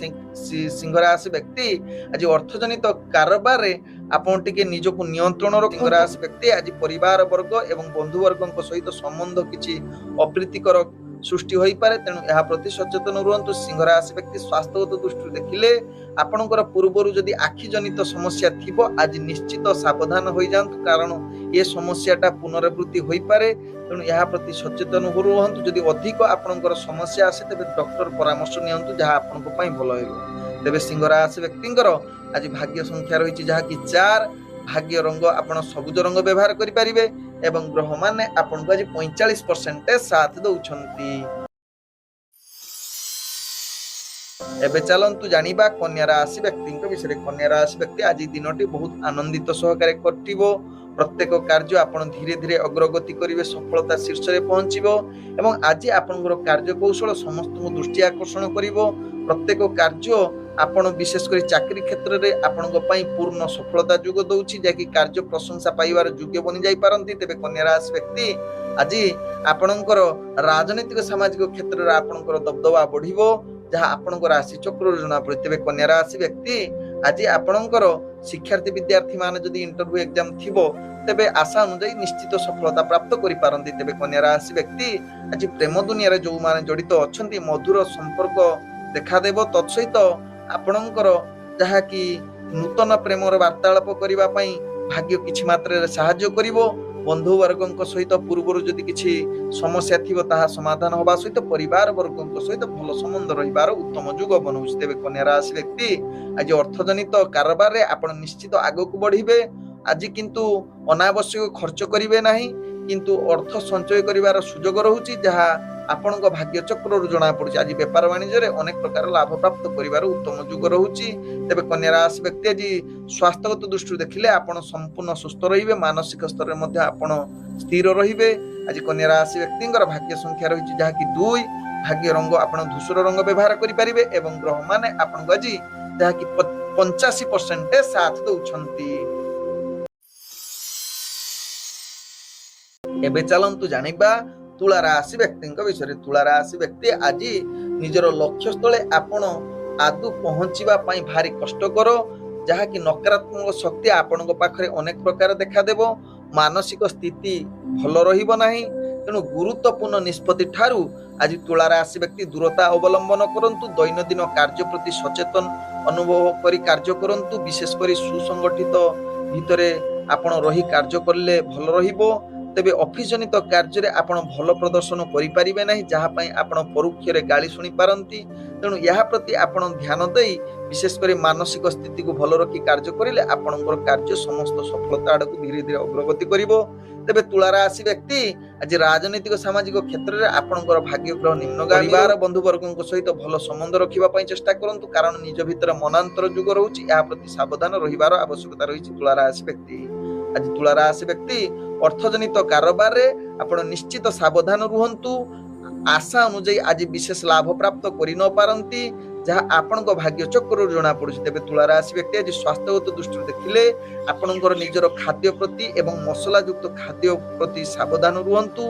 ସିଂହ ରାଶି ବ୍ୟକ୍ତି ଆଜି ଅର୍ଥଜନିତ କାରବାରରେ ଆପଣ ଟିକେ ନିଜକୁ ନିୟନ୍ତ୍ରଣ ରଖନ୍ତୁ। ସିଂହ ରାଶି ବ୍ୟକ୍ତି ଆଜି ପରିବାର ବର୍ଗ ଏବଂ ବନ୍ଧୁବର୍ଗଙ୍କ ସହିତ ସମ୍ବନ୍ଧ କିଛି ଅପ୍ରୀତିକର ସୃଷ୍ଟି ହୋଇପାରେ, ତେଣୁ ଏହା ପ୍ରତି ସଚେତନ ରୁହନ୍ତୁ। ସିଂହ ରାଶି ବ୍ୟକ୍ତି ସ୍ୱାସ୍ଥ୍ୟଗତ ଦୃଷ୍ଟିରୁ ଦେଖିଲେ ଆପଣଙ୍କର ପୂର୍ବରୁ ଯଦି ଆଖି ଜନିତ ସମସ୍ୟା ଥିବ ଆଜି ନିଶ୍ଚିତ ସାବଧାନ ହୋଇଯାଆନ୍ତୁ, କାରଣ ଏ ସମସ୍ୟାଟା ପୁନରାବୃତ୍ତି ହୋଇପାରେ। ତେଣୁ ଏହା ପ୍ରତି ସଚେତନ ରୁହନ୍ତୁ। ଯଦି ଅଧିକ ଆପଣଙ୍କର ସମସ୍ୟା ଆସେ ତେବେ ଡକ୍ଟର ପରାମର୍ଶ ନିଅନ୍ତୁ, ଯାହା ଆପଣଙ୍କ ପାଇଁ ଭଲ ହେବ। ତେବେ ସିଂହ ରାଶି ବ୍ୟକ୍ତିଙ୍କର ଆଜି ଭାଗ୍ୟ ସଂଖ୍ୟା ରହିଛି ଯାହାକି 4। ଭାଗ୍ୟ ରଙ୍ଗ ଆପଣ ସବୁଜ ରଙ୍ଗ ବ୍ୟବହାର କରିପାରିବେ ଏବଂ ଗ୍ରହମାନେ ଆପଣଙ୍କୁ ଆଜି 45% ସାଥ ଦଉଛନ୍ତି। ଏବେ ଚାଲନ୍ତୁ ଜାଣିବା କନ୍ୟା ରାଶି ବ୍ୟକ୍ତିଙ୍କ ବିଷୟରେ। କନ୍ୟା ରାଶି ବ୍ୟକ୍ତି ଆଜି ଦିନଟି ବହୁତ ଆନନ୍ଦିତ ସହକାରେ କଟିବ। ପ୍ରତ୍ୟେକ କାର୍ଯ୍ୟ ଆପଣ ଧୀରେ ଧୀରେ ଅଗ୍ରଗତି କରିବେ, ସଫଳତା ଶୀର୍ଷରେ ପହଞ୍ଚିବ ଏବଂ ଆଜି ଆପଣଙ୍କର କାର୍ଯ୍ୟକୌଶଳ ସମସ୍ତଙ୍କୁ ଦୃଷ୍ଟି ଆକର୍ଷଣ କରିବ। ପ୍ରତ୍ୟେକ କାର୍ଯ୍ୟ ଆପଣ ବିଶେଷ କରି ଚାକିରି କ୍ଷେତ୍ରରେ ଆପଣଙ୍କ ପାଇଁ ପୂର୍ଣ୍ଣ ସଫଳତା ଯୋଗ ଦଉଛି, ଯାହାକି କାର୍ଯ୍ୟ ପ୍ରଶଂସା ପାଇବାର ଯୋଗ୍ୟ ବନି ଯାଇପାରନ୍ତି। ତେବେ କନ୍ୟା ରାଶି ବ୍ୟକ୍ତି ଆଜି ଆପଣଙ୍କର ରାଜନୈତିକ ସାମାଜିକ କ୍ଷେତ୍ରରେ ଆପଣଙ୍କର ଦବଦବା ବଢିବ, ଯାହା ଆପଣଙ୍କ ରାଶି ଚକ୍ରରୁ ଜଣାପଡେ। ତେବେ କନ୍ୟା ରାଶି ବ୍ୟକ୍ତି ଆଜି ଆପଣଙ୍କର ଶିକ୍ଷାର୍ଥୀ ବିଦ୍ୟାର୍ଥୀ ମାନେ ଯଦି ଇଣ୍ଟରଭ୍ୟୁ ଏକ୍ଜାମ ଥିବ ତେବେ ଆଶା ଅନୁଯାୟୀ ନିଶ୍ଚିତ ସଫଳତା ପ୍ରାପ୍ତ କରିପାରନ୍ତି। ତେବେ କନ୍ୟା ରାଶି ବ୍ୟକ୍ତି ଆଜି ପ୍ରେମ ଦୁନିଆରେ ଯୋଉମାନେ ଜଡିତ ଅଛନ୍ତି ମଧୁର ସମ୍ପର୍କ ଦେଖାଦେବ। ତତ୍ସହିତ ଆପଣଙ୍କର ଯାହାକି ନୂତନ ପ୍ରେମର ବାର୍ତ୍ତାଳାପ କରିବା ପାଇଁ ଭାଗ୍ୟ କିଛି ମାତ୍ରାରେ ସାହାଯ୍ୟ କରିବ। ବନ୍ଧୁବର୍ଗଙ୍କ ସହିତ ପୂର୍ବରୁ ଯଦି କିଛି ସମସ୍ୟା ଥିବ ତାହା ସମାଧାନ ହେବା ସହିତ ପରିବାର ବର୍ଗଙ୍କ ସହିତ ଭଲ ସମ୍ବନ୍ଧ ରହିବାର ଉତ୍ତମ ଯୁଗ ବନଉଛି। ତେବେ କନ୍ୟା ରାଶି ବ୍ୟକ୍ତି ଆଜି ଅର୍ଥଜନିତ କାରବାରରେ ଆପଣ ନିଶ୍ଚିତ ଆଗକୁ ବଢିବେ। ଆଜି କିନ୍ତୁ ଅନାବଶ୍ୟକ ଖର୍ଚ୍ଚ କରିବେ ନାହିଁ, କିନ୍ତୁ ଅର୍ଥ ସଞ୍ଚୟ କରିବାର ସୁଯୋଗ ରହୁଛି, ଯାହା ଆପଣଙ୍କ ଭାଗ୍ୟ ଚକ୍ରରୁ ଜଣାପଡୁଛି। ଆଜି ବେପାର ବାଣିଜ୍ୟରେ ଅନେକ ପ୍ରକାର ଲାଭ ପ୍ରାପ୍ତ କରିବାର ଉତ୍ତମ ଯୁଗ ରହୁଛି। ତେବେ କନ୍ୟା ରାଶି ବ୍ୟକ୍ତି ଆଜି ସ୍ୱାସ୍ଥ୍ୟଗତ ଦୃଷ୍ଟିରୁ ଦେଖିଲେ ଆପଣ ସମ୍ପୂର୍ଣ୍ଣ ସୁସ୍ଥ ରହିବେ, ମାନସିକ ସ୍ତରରେ ମଧ୍ୟ ଆପଣ ସ୍ଥିର ରହିବେ। ଆଜି କନ୍ୟା ରାଶି ବ୍ୟକ୍ତିଙ୍କର ଭାଗ୍ୟ ସଂଖ୍ୟା ରହିଛି ଯାହାକି 2। ଭାଗ୍ୟ ରଙ୍ଗ ଆପଣ ଧୂସର ରଙ୍ଗ ବ୍ୟବହାର କରିପାରିବେ ଏବଂ ଗ୍ରହମାନେ ଆପଣଙ୍କୁ ଆଜି ଯାହାକି 85% ସାଥ ଦଉଛନ୍ତି। ଏବେ ଚାଲନ୍ତୁ ଜାଣିବା ତୁଳା ରାଶି ବ୍ୟକ୍ତିଙ୍କ ବିଷୟରେ। ତୁଳା ରାଶି ବ୍ୟକ୍ତି ଆଜି ନିଜର ଲକ୍ଷ୍ୟ ସ୍ଥଳେ ଆପଣ ଆଦୌ ପହଞ୍ଚିବା ପାଇଁ ଭାରି କଷ୍ଟକର, ଯାହାକି ନକାରାତ୍ମକ ଶକ୍ତି ଆପଣଙ୍କ ପାଖରେ ଅନେକ ପ୍ରକାର ଦେଖାଦେବ। ମାନସିକ ସ୍ଥିତି ଭଲ ରହିବ ନାହିଁ, ତେଣୁ ଗୁରୁତ୍ୱପୂର୍ଣ୍ଣ ନିଷ୍ପତ୍ତି ଠାରୁ ଆଜି ତୁଳା ରାଶି ବ୍ୟକ୍ତି ଦୂରତା ଅବଲମ୍ବନ କରନ୍ତୁ। ଦୈନନ୍ଦିନ କାର୍ଯ୍ୟ ପ୍ରତି ସଚେତନ ଅନୁଭବ କରି କାର୍ଯ୍ୟ କରନ୍ତୁ। ବିଶେଷ କରି ସୁସଂଗଠିତ ଭିତରେ ଆପଣ ରହି କାର୍ଯ୍ୟ କଲେ ଭଲ ରହିବ। ତେବେ ଅଫିସ ଜନିତ କାର୍ଯ୍ୟରେ ଆପଣ ଭଲ ପ୍ରଦର୍ଶନ କରିପାରିବେ ନାହିଁ, ଯାହା ପାଇଁ ଆପଣ ପରୋକ୍ଷରେ ଗାଳି ଶୁଣିପାରନ୍ତି। ତେଣୁ ଏହା ପ୍ରତି ଆପଣ ଧ୍ୟାନ ଦେଇ ବିଶେଷ କରି ମାନସିକ ସ୍ଥିତିକୁ ଭଲ ରଖି କାର୍ଯ୍ୟ କରିଲେ ଆପଣଙ୍କର କାର୍ଯ୍ୟ ସମସ୍ତ ସଫଳତା ଆଡକୁ ଧୀରେ ଧୀରେ ଅଗ୍ରଗତି କରିବ। ତେବେ ତୁଳା ରାଶି ବ୍ୟକ୍ତି ଆଜି ରାଜନୈତିକ ସାମାଜିକ କ୍ଷେତ୍ରରେ ଆପଣଙ୍କର ଭାଗ୍ୟ ଗ୍ରହ ନିମ୍ନଗାମୀ। ପରିବାର ବନ୍ଧୁବର୍ଗଙ୍କ ସହିତ ଭଲ ସମ୍ବନ୍ଧ ରଖିବା ପାଇଁ ଚେଷ୍ଟା କରନ୍ତୁ, କାରଣ ନିଜ ଭିତରେ ମନାନ୍ତର ଯୁଗ ରହୁଛି। ଏହା ପ୍ରତି ସାବଧାନ ରହିବାର ଆବଶ୍ୟକତା ରହିଛି ତୁଳା ରାଶି ବ୍ୟକ୍ତି। ଆଜି ତୁଳା ରାଶି ବ୍ୟକ୍ତି ଅର୍ଥଜନିତ କାରବାରରେ ଆପଣ ନିଶ୍ଚିତ ସାବଧାନ ରୁହନ୍ତୁ। ଆଶା ଅନୁଯାୟୀ ଆଜି ବିଶେଷ ଲାଭ ପ୍ରାପ୍ତ କରି ନ ପାରନ୍ତି, ଯାହା ଆପଣଙ୍କ ଭାଗ୍ୟ ଚକ୍ରରୁ ଜଣାପଡୁଛି। ତେବେ ତୁଳା ରାଶି ବ୍ୟକ୍ତି ଆଜି ସ୍ୱାସ୍ଥ୍ୟଗତ ଦୃଷ୍ଟିରୁ ଦେଖିଲେ ଆପଣଙ୍କର ନିଜର ଖାଦ୍ୟ ପ୍ରତି ଏବଂ ମସଲା ଯୁକ୍ତ ଖାଦ୍ୟ ପ୍ରତି ସାବଧାନ ରୁହନ୍ତୁ।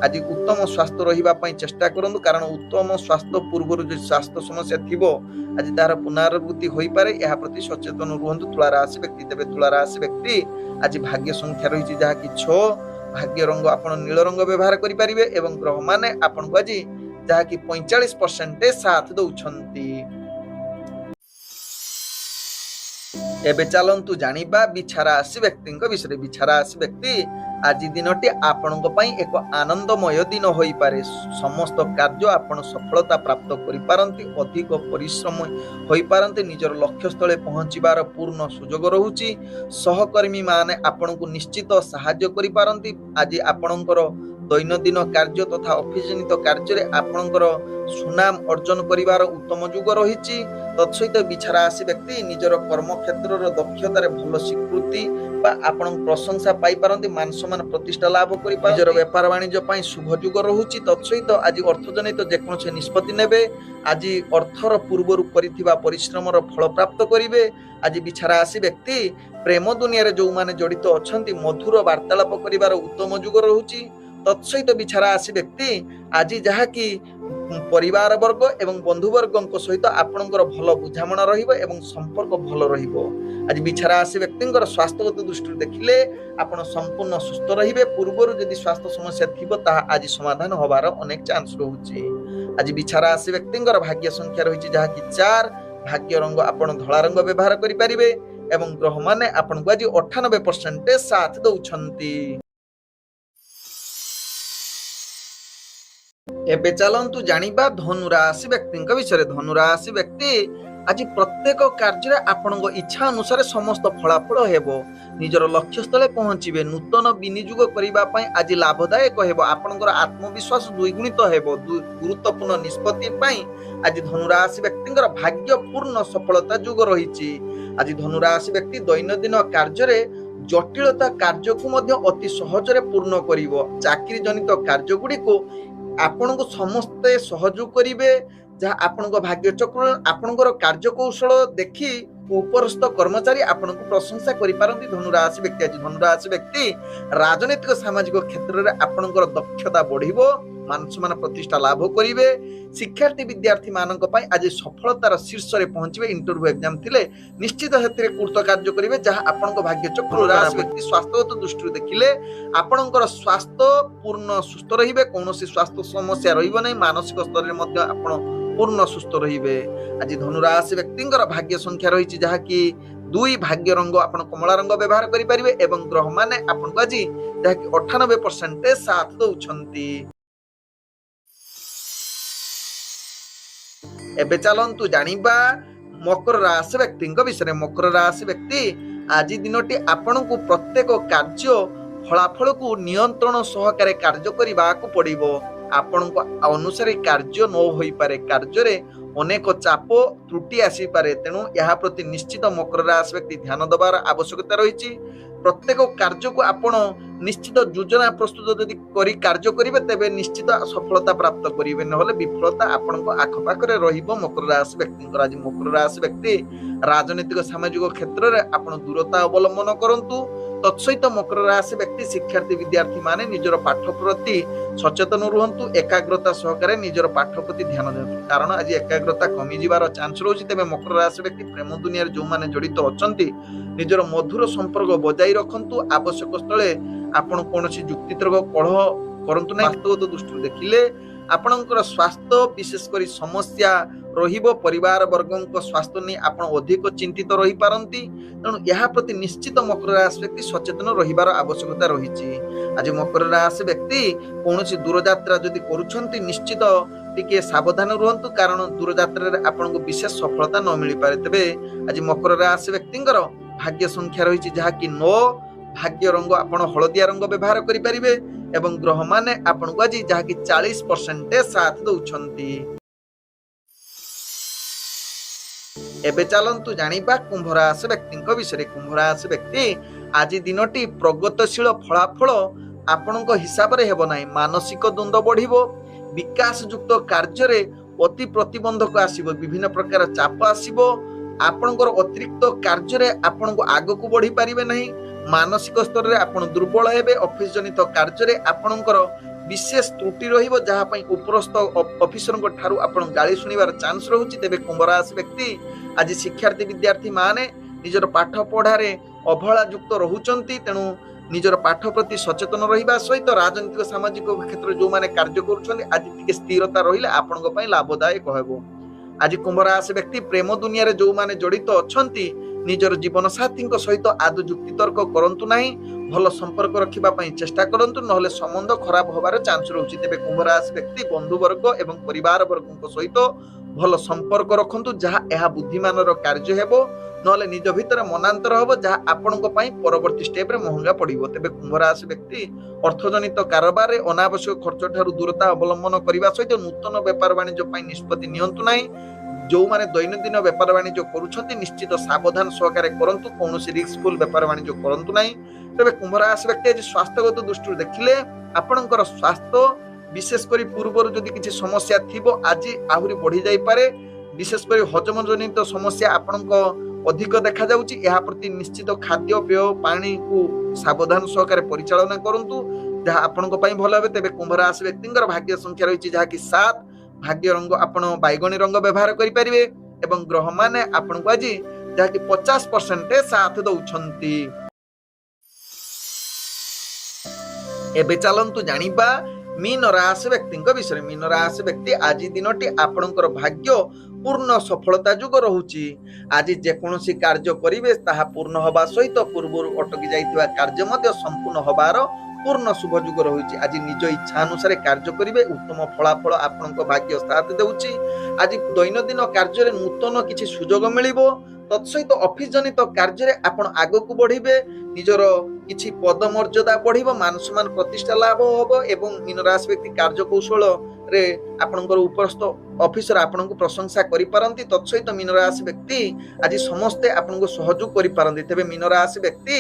ଆଜି ଉତ୍ତମ ସ୍ୱାସ୍ଥ୍ୟ ରହିବା ପାଇଁ ଚେଷ୍ଟା କରନ୍ତୁ, କାରଣ ଉତ୍ତମ ସ୍ୱାସ୍ଥ୍ୟ ପୂର୍ବରୁ ଯଦି ସ୍ୱାସ୍ଥ୍ୟ ସମସ୍ୟା ଥିବ ଆଜି ତାହାର ପୁନରାବୃତ୍ତି ହୋଇପାରେ। ଏହା ପ୍ରତି ସଚେତନ ରୁହନ୍ତୁ ତୁଳା ରାଶି ବ୍ୟକ୍ତି। ତେବେ ତୁଳା ରାଶି ବ୍ୟକ୍ତି ଆଜି ଭାଗ୍ୟ ସଂଖ୍ୟା ରହିଛି ଯାହାକି 6। ଭାଗ୍ୟ ରଙ୍ଗ ଆପଣ ନୀଳ ରଙ୍ଗ ବ୍ୟବହାର କରିପାରିବେ ଏବଂ ଗ୍ରହମାନେ ଆପଣଙ୍କୁ ଆଜି ଯାହାକି 45% ସାଥ ଦଉଛନ୍ତି। ଏବେ ଚାଲନ୍ତୁ ଜାଣିବା ବିଛା ରାଶି ବ୍ୟକ୍ତିଙ୍କ ବିଷୟରେ। ବିଛା ରାଶି ବ୍ୟକ୍ତି ଆଜି ଦିନଟି ଆପଣଙ୍କ ପାଇଁ ଏକ ଆନନ୍ଦମୟ ଦିନ ହୋଇପାରେ। ସମସ୍ତ କାର୍ଯ୍ୟ ଆପଣ ସଫଳତା ପ୍ରାପ୍ତ କରିପାରନ୍ତି, ଅଧିକ ପରିଶ୍ରମ ହୋଇପାରନ୍ତି, ନିଜର ଲକ୍ଷ୍ୟସ୍ଥଳେ ପହଞ୍ଚିବାର ପୂର୍ଣ୍ଣ ସୁଯୋଗ ରହୁଛି। ସହକର୍ମୀ ମାନେ ଆପଣଙ୍କୁ ନିଶ୍ଚିତ ସାହାଯ୍ୟ କରିପାରନ୍ତି। ଆଜି ଆପଣଙ୍କର दैनन्दिन कार्य तथा ऑफिस जनित कार्य आपणकर सुनाम अर्जन करिवार उत्तम जुग रही। तत्सहित बिछारा राशि व्यक्ति निजर कर्म क्षेत्र दक्षतार भल स्वीकृति आपण प्रशंसा पाई पारंती, मान सम्मान प्रतिष्ठा लाभ करि पारंती। निजर व्यापार वाणिज्य पई शुभ जुग रहुची। तत्सहित आज अर्थजनित जेकोसी निष्पत्ति नेबे, आज अर्थर पूर्वरु करिथिबा परिश्रमर फल प्राप्त करिवे। आज बिछारा राशि व्यक्ति प्रेम दुनिया रे जो माने जड़ित अछंती मधुर वार्तालाप करिवार उत्तम जुग रहुची। तत्सहित बिछारा राशि व्यक्ति आज जहा कि परिवार वर्ग एवं बंधु वर्ग सहित आपणकर भल बुझामणा रहिबो एवं संपर्क भल रहिबो। आज बिछारा राशि व्यक्तिंकर स्वास्थ्यगत दृष्टि देखिले आपण संपूर्ण सुस्थ रहिबे। पूर्वरु यदि स्वास्थ्य समस्या थिबो ताहा आज समाधान होबार अनेक चांस रहउची। आज बिछारा राशि व्यक्तिंकर भाग्य संख्या रहिछि जहा कि 4। भाग्य रंग आपण धळा रंग व्यवहार करि परिबे एवं ग्रह माने आपण को आज 98% साथ दउछंती। एबे चलंतु जानिबा धनु राशि व्यक्ति विषय। धनु राशि व्यक्ति आज प्रत्येक कार्य आपणक इच्छा अनुसार समस्त फलाफल हेबो। निजर लक्ष्य स्थले पहुंचीबे। नूतन विनियोग करिबा पई आज लाभदायक हेबो। आपणकर आत्मविश्वास द्विगुणित हेबो। गुरुत्वपूर्ण निष्पत्ति पई आज धनु राशि व्यक्तिंकर भाग्यपूर्ण सफलता जुग रहिछि। आज धनु राशि व्यक्ति दैनन्दिन कार्य जटिलता कार्य को मध्य अति सहज रे पूर्ण करिवो। चाकरी जनित कार्य गुडी को आपण को समस्ते सहयोग करिवे। जहाँ आपण भाग्य चक्र आपणकर कार्यकौशल देखि उपरस्थ कर्मचारी आपण को प्रशंसा करि पारंती। धनु राशि व्यक्ति आज धनु राशि व्यक्ति राजनीतिक सामाजिक क्षेत्र रे आपणकर दक्षता बढ़िबो, मान सम्मान प्रतिष्ठा लाभ करिवे। शिक्षार्थी विद्यार्थी मानक पई आज सफलतार शीर्ष रे पहुंचीबे। इंटरव्यू एग्जाम थिले निश्चित हेतु कृत कार्य करिवे जहाँ आपणक भाग्य चक्र राशि व्यक्ति स्वास्थ्यगत दृष्टि देखिले आपणकर स्वास्थ्य पूर्ण सुस्थ रहिबे। कोनोसी स्वास्थ्य समस्या रहिबो नै। मानसिक स्तर रे मध्य आपण पूर्ण सुस्थ रहिबे। आज धनु राशि व्यक्तिंकर भाग्य संख्या रहिछि जहा कि 2। भाग्य रंग आपण कमला रंग व्यवहार करि परिबे एवं ग्रह माने आपण को आज जहा कि 98% साथ दउछंती। एबे चलंतु जानिबा मकर राशि व्यक्ति विषय। मकर राशि व्यक्ति आज दिनटी आपण को प्रत्येक कार्य फलाफल को नियंत्रण सहकारे कार्य करिबा को पड़िबो। आपण को अनुसार कार्य न होई पारे। कार्य रे अनेक चाप त्रुटि आसी पारे। तेणु यहा प्रति निश्चित मकर राशि व्यक्ति ध्यान देवार आवश्यकता रहिछि। प्रत्येक कार्य को आपण निश्चित योजना प्रस्तुत यदि करी कार्य करिवे तेबे निश्चित सफलता प्राप्त करिवे, नहले विफलता आपण को आखपाखरे रहिबो। मकर राशि व्यक्ति आज मकर राशि व्यक्ति राजनीतिक सामाजिक क्षेत्र रे आपण दूरता अवलंबन करंतु। तत्सहित मकर राशि व्यक्ति शिक्षार्थी विद्यार्थी माने निजर पाठ प्रति सचेतन रुहंतु। एकाग्रता सहकारे निजर पाठ प्रति ध्यान देंतु, कारण आज एकाग्रता कमी जिबार चांस रहउछि। तेबे मकर राशि व्यक्ति प्रेम दुनिया रे जो माने जड़ित अछंती निजर मधुर संपर्क बजाई रखंतु। आवश्यक स्थले आपण कोनोसी युक्तितर्क कलह करंतु नै। वास्तवगत दृष्टि देखिले आपणकर स्वास्थ्य विशेष करी समस्या रहिबो। परिवार वर्गक स्वास्थ्य नै आपण अधिक चिंतित रहि पारंती। तेणु यहा प्रति निश्चित मकर राशि व्यक्ति सचेतन रहिबार आवश्यकता रहिछि। आज मकर राशि व्यक्ति कोनोसी दूर यात्रा जदि करूछंती निश्चित टिके सावधान रुहंतु, कारण दूर यात्रा रे आपण को विशेष सफलता न मिलि पारे। तबे आज मकर राशि व्यक्तिंकर भाग्य संख्या रहिछि जहा कि 9। भाग्य रंग आपण हळदिया रंग व्यवहार करि परिबे एवं ग्रह माने आपण को आज जहा कि 40% साथ दउछंती। एबे चलंतु जानिबा कुंभ राशि व्यक्ति विषय। कुंभ राशि व्यक्ति आज दिनटी प्रगतिशील फलाफल आपणक हिसाब रे हेबो नाही। मानसिक द्वंद्व बढ़िबो। विकास युक्त कार्य रे अति प्रतिबंधक आसीबो। विभिन्न प्रकार चाप आसीबो। आपणकर अतिरिक्त कार्य रे आपण को आगो को बढ़ी पारिबे नाही। मानसिक स्तर रे आपण दुर्बल हेबे। ऑफिस जनित कार्य रे आपणकर विशेष त्रुटि रहिबो, जहा पई उपरस्थ ऑफिसरक ठारू आपण गाली सुनिबार चांस रहउछि। तेबे कुंभ राशि व्यक्ति आज शिक्षार्थी विद्यार्थी माने निजर पाठ पढ़ारे अवहेला युक्त रहुचंती। तेणु निजर पाठ प्रति सचेतन रहिबा सहित राजनीतिक सामाजिक क्षेत्र जो माने कार्य करूछन्ती आज टिके स्थिरता रहिले आपणक पई लाभदायक हेबो। आज कुंभ राशि व्यक्ति प्रेम दुनिया रे जो माने जड़ित अछंती निजर जीवन साथी सहित आदौ युक्ति तर्क करंतु नाही। भल संपर्क रखिबा पई चेष्टा करंतु, नहले संबंध खराब होबार चांस रहउछि। तेबे कुंभ राशि व्यक्ति बंधु वर्ग एवं परिवार वर्ग सहित ଭଲ ସମ୍ପର୍କ ରଖନ୍ତୁ ଯାହା ଏହା ବୁଦ୍ଧିମାନର କାର୍ଯ୍ୟ ହେବ, ନହେଲେ ନିଜ ଭିତରେ ମନାନ୍ତର ହେବ ଯାହା ଆପଣଙ୍କ ପାଇଁ ପରବର୍ତ୍ତୀ ଷ୍ଟେପରେ ମହଙ୍ଗା ପଡ଼ିବ। ତେବେ କୁମ୍ଭ ରାଶି ବ୍ୟକ୍ତି ଅର୍ଥଜନିତ କାରବାରରେ ଅନାବଶ୍ୟକ ଖର୍ଚ୍ଚ ଠାରୁ ଦୂରତା ଅବଲମ୍ବନ କରିବା ସହିତ ନୂତନ ବେପାର ବାଣିଜ୍ୟ ପାଇଁ ନିଷ୍ପତ୍ତି ନିଅନ୍ତୁ ନାହିଁ। ଯେଉଁମାନେ ଦୈନନ୍ଦିନ ବେପାର ବାଣିଜ୍ୟ କରୁଛନ୍ତି ନିଶ୍ଚିତ ସାବଧାନ ସହକାରେ କରନ୍ତୁ, କୌଣସି ରିସ୍କଫୁଲ ବେପାର ବାଣିଜ୍ୟ କରନ୍ତୁ ନାହିଁ। ତେବେ କୁମ୍ଭ ରାଶି ବ୍ୟକ୍ତି ଆଜି ସ୍ୱାସ୍ଥ୍ୟଗତ ଦୃଷ୍ଟିରୁ ଦେଖିଲେ ଆପଣଙ୍କର ସ୍ୱାସ୍ଥ୍ୟ ବିଶେଷ କରି ପୂର୍ବରୁ ଯଦି କିଛି ସମସ୍ୟା ଥିବ ଆଜି ଆହୁରି ବଢି ଯାଇପାରେ। ବିଶେଷ କରି ହଜମ ଜନିତ ସମସ୍ୟା ଆପଣଙ୍କ ଅଧିକ ଦେଖାଯାଉଛି। ଏହା ପ୍ରତି ନିଶ୍ଚିତ ଖାଦ୍ୟ ପେୟ ପାଣିକୁ ସାବଧାନ ସହକାରେ ପରିଚାଳନା କରନ୍ତୁ, ଯାହା ଆପଣଙ୍କ ପାଇଁ ଭଲ ହେବ। ତେବେ କୁମ୍ଭ ରାଶି ବ୍ୟକ୍ତିଙ୍କର ଭାଗ୍ୟ ସଂଖ୍ୟା ରହିଛି ଯାହାକି 7। ଭାଗ୍ୟ ରଙ୍ଗ ଆପଣ ବାଇଗଣୀ ରଙ୍ଗ ବ୍ୟବହାର କରିପାରିବେ ଏବଂ ଗ୍ରହମାନେ ଆପଣଙ୍କୁ ଆଜି ଯାହାକି 50% ସାଥ ଦଉଛନ୍ତି। ଏବେ ଚାଲନ୍ତୁ ଜାଣିବା ମୀନ ରାଶି ବ୍ୟକ୍ତିଙ୍କ ବିଷୟରେ। ମୀନ ରାଶି ବ୍ୟକ୍ତି ଆଜି ଦିନଟି ଆପଣଙ୍କର ଭାଗ୍ୟ ପୂର୍ଣ୍ଣ ସଫଳତା ଯୁଗ ରହୁଛି। ଆଜି ଯେକୌଣସି କାର୍ଯ୍ୟ କରିବେ ତାହା ପୂର୍ଣ୍ଣ ହେବା ସହିତ ପୂର୍ବରୁ ଅଟକି ଯାଇଥିବା କାର୍ଯ୍ୟ ମଧ୍ୟ ସମ୍ପୂର୍ଣ୍ଣ ହେବାର ପୂର୍ଣ୍ଣ ଶୁଭ ଯୁଗ ରହୁଛି। ଆଜି ନିଜ ଇଚ୍ଛା ଅନୁସାରେ କାର୍ଯ୍ୟ କରିବେ, ଉତ୍ତମ ଫଳାଫଳ ଆପଣଙ୍କ ଭାଗ୍ୟ ସାଥ ଦେଉଛି। ଆଜି ଦୈନନ୍ଦିନ କାର୍ଯ୍ୟରେ ନୂତନ କିଛି ସୁଯୋଗ ମିଳିବ। ତତ୍ସହିତ ଅଫିସ ଜନିତ କାର୍ଯ୍ୟରେ ଆପଣ ଆଗକୁ ବଢିବେ, ନିଜର କିଛି ପଦ ମର୍ଯ୍ୟାଦା ବଢିବ, ମାନ ସମ୍ମାନ ପ୍ରତିଷ୍ଠା ଲାଭ ହେବ ଏବଂ ମୀନ ରାଶି ବ୍ୟକ୍ତି କାର୍ଯ୍ୟ କୌଶଳରେ ଆପଣଙ୍କର ଉପରସ୍ଥ ଅଫିସର ଆପଣଙ୍କୁ ପ୍ରଶଂସା କରିପାରନ୍ତି। ତତ୍ସହିତ ମୀନ ରାଶି ବ୍ୟକ୍ତି ଆଜି ସମସ୍ତେ ଆପଣଙ୍କୁ ସହଯୋଗ କରିପାରନ୍ତି। ତେବେ ମୀନ ରାଶି ବ୍ୟକ୍ତି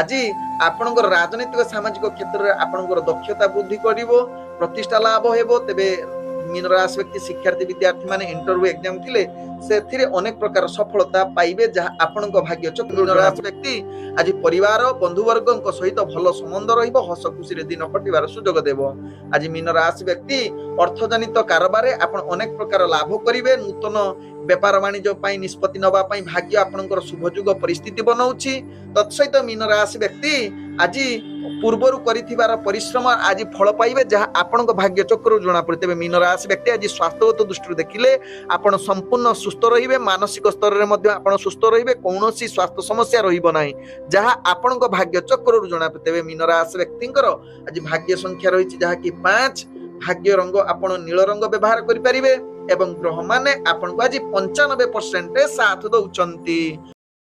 ଆଜି ଆପଣଙ୍କର ରାଜନୈତିକ ସାମାଜିକ କ୍ଷେତ୍ରରେ ଆପଣଙ୍କର ଦକ୍ଷତା ବୃଦ୍ଧି କରିବ, ପ୍ରତିଷ୍ଠା ଲାଭ ହେବ। ତେବେ ମୀନ ରାଶି ବ୍ୟକ୍ତି ଶିକ୍ଷାର୍ଥୀ ବିଦ୍ୟାର୍ଥୀ ମାନେ ଇଣ୍ଟରଭ୍ୟୁ ଏକ୍ଜାମ ଥିଲେ ସେଥିରେ ଅନେକ ପ୍ରକାର ସଫଳତା ପାଇବେ, ଯାହା ଆପଣଙ୍କ ଭାଗ୍ୟ ଚକ୍ର। ମୀନ ରାଶି ବ୍ୟକ୍ତି ଆଜି ପରିବାର ବନ୍ଧୁବର୍ଗଙ୍କ ସହିତ ଭଲ ସମ୍ବନ୍ଧ ରହିବ, ହସ ଖୁସିରେ ଦିନ କଟିବାର ସୁଯୋଗ ଦେବ। ଆଜି ମୀନ ରାଶି ବ୍ୟକ୍ତି ଅର୍ଥଜନିତ କାରବାରରେ ଆପଣ ଅନେକ ପ୍ରକାର ଲାଭ କରିବେ। ନୂତନ ବେପାର ବାଣିଜ୍ୟ ପାଇଁ ନିଷ୍ପତ୍ତି ନେବା ପାଇଁ ଭାଗ୍ୟ ଆପଣଙ୍କର ଶୁଭ ଯୁଗ ପରିସ୍ଥିତି ବନଉଛି। ତତ୍ସହିତ ମୀନ ରାଶି ବ୍ୟକ୍ତି ଆଜି ପୂର୍ବରୁ କରିଥିବାର ପରିଶ୍ରମ ଆଜି ଫଳ ପାଇବେ, ଯାହା ଆପଣଙ୍କ ଭାଗ୍ୟ ଚକ୍ରରୁ ଜଣାପଡେ। ତେବେ ମୀନ ରାଶି ବ୍ୟକ୍ତି ଆଜି ସ୍ୱାସ୍ଥ୍ୟଗତ ଦୃଷ୍ଟିରୁ ଦେଖିଲେ ଆପଣ ସମ୍ପୂର୍ଣ୍ଣ ସୁସ୍ଥ ରହିବେ, ମାନସିକ ସ୍ତରରେ ମଧ୍ୟ ଆପଣ ସୁସ୍ଥ ରହିବେ, କୌଣସି ସ୍ୱାସ୍ଥ୍ୟ ସମସ୍ୟା ରହିବ ନାହିଁ, ଯାହା ଆପଣଙ୍କ ଭାଗ୍ୟ ଚକ୍ରରୁ ଜଣାପଡେ। ତେବେ ମୀନ ରାଶି ବ୍ୟକ୍ତିଙ୍କର ଆଜି ଭାଗ୍ୟ ସଂଖ୍ୟା ରହିଛି ଯାହାକି 5। ଭାଗ୍ୟ ରଙ୍ଗ ଆପଣ ନୀଳ ରଙ୍ଗ ବ୍ୟବହାର କରିପାରିବେ ଏବଂ ଗ୍ରହମାନେ ଆପଣଙ୍କୁ ଆଜି 95% ସାଥ ଦଉଛନ୍ତି।